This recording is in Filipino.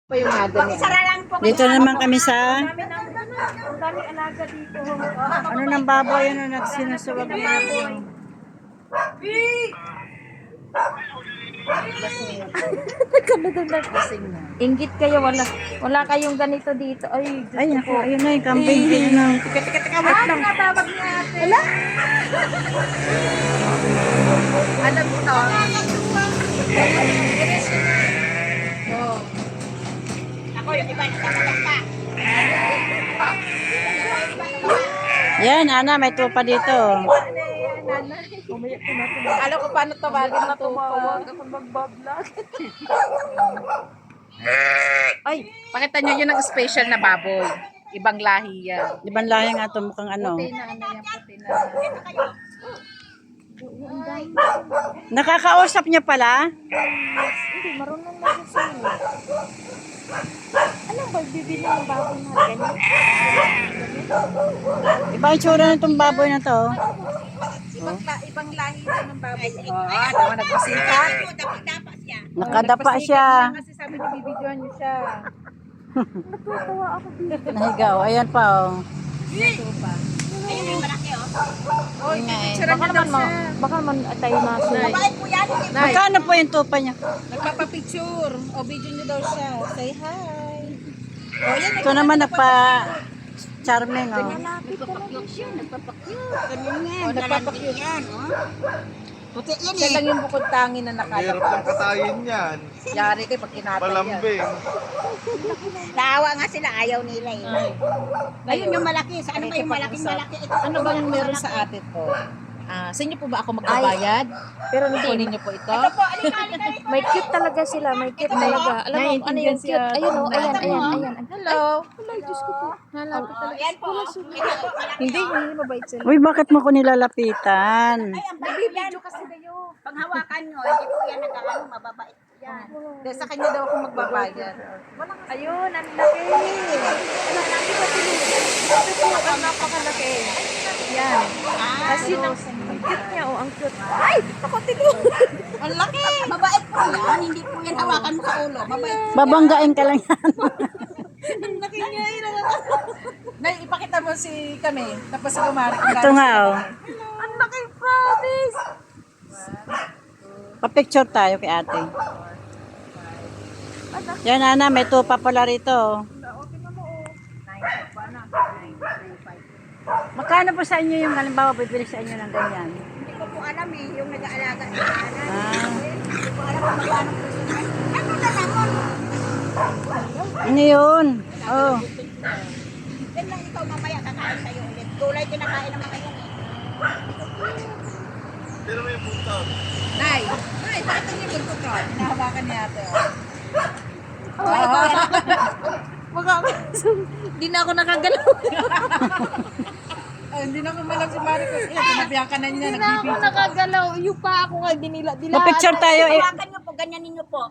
Pa yung aga niya. Dito naman kami sa Ang daming alaga dito. ano ng baboy, ano nagsinusuwag ng baboy. Inggit kayo, wala kayong ganito dito. Ay, Diyos Ay, ko ako, po. ayun na yung kambing. Ayun na. Teka, wait lang. Tinatawag niya ate. Wala? Alam mo to? Oh. Ako, yung iba nagkakaganda. Yan, Ana, may tupa dito. Alam ko paano tawagin na tumawag ako mag-vlog. Ay, pakita nyo yun ang special na baboy. Ibang lahi yan. Di ba lahi nga ito mukhang ano? Puti na ano yan, puti na. Nakakausap niya pala? Hindi, marunong na siya sa'yo. Alam ba, bibili ng baboy na ganyan? Iba yung tsura na itong baboy na to. Ibang lahi na ng baboy. Tama nagpasikat. Nakadapa siya. Kasi sabi niya, bibidyoan niyo siya. Natutuwa ako dito. Nahigaw. Ayan pa, oh. Ayun yung malaki, oh. Oh, Yun nga eh. baka naman tayo nasa. Mabait po yan. Magkano po yung tupa niya? Nagpapapicture. O, video niyo daw siya. Say hi. O, yan. Ito naman nagpa-charming, oh. Nagpapakyut siya. O, nagpapakyut yan. Puti yan eh. Siya lang yung bukod tangi na Hirap nakalabas. lang katayin yan. Yari kayo pag kinatay yan. Malambing. Naawa nga sila, ayaw nila eh. Ayun yung malaki. Sa ano ba yung malaking malaki? Ito, Ano bang meron sa atin po? Sa inyo po ba ako magbabayad? Pero kunin niyo po ito. po, alika. May cute talaga sila, may cute talaga. Alam mo, ano yung cute? Ayun o, ayan. Hello. Hello, Diyos ko po. Nalapit talaga. Yan po. Ito po, malaki. Hindi mabait sila. Uy, bakit mo ko nilalapitan? Ay, ang nagbibidyo kasi kayo. Pag hawakan nyo, hindi po yan nagkakano, mababait. Yan. Dahil sa kanya daw ako magbabayad. Ayun, ang laki. Ang laki ba ito po, ang napakalaki. Yan. Kasi ang cute niya, oh, ang cute. Ay, ako tilo. Ang laki. Mabait po yan. Hindi po yan hawakan mo sa ulo. Mabait. Babanggain ka lang yan. Ang laki niya. Nay, ipakita mo si kami. Tapos si Kumari. Ito nga, oh. Ang laki, promise. Pa-picture tayo kay ate. Yan, Ana, may tupa pala rito. Magkano po sa inyo yung halimbawa bibili sa inyo ng ganyan? Hindi ko po alam eh. Yung nag-aalaga sa anak. Ah, Hindi ko alam kung magkano presyo. Ano na lamon? ano yun? Oh. Yan lang ikaw mamaya kakain sa'yo ulit. Gulay kinakain naman kayo eh. Pero may punta. Nay, pakita niyo yung buntot ko. Hinahawakan niya ate. Hindi na ako nakagalaw. Hindi na kumalag si Maricos. Sinabihan ka na niya. Hindi na ako nakagalaw. Yung pa ako nga dinila. Pa-picture tayo. Hawakan nyo po, ganyanin nyo po.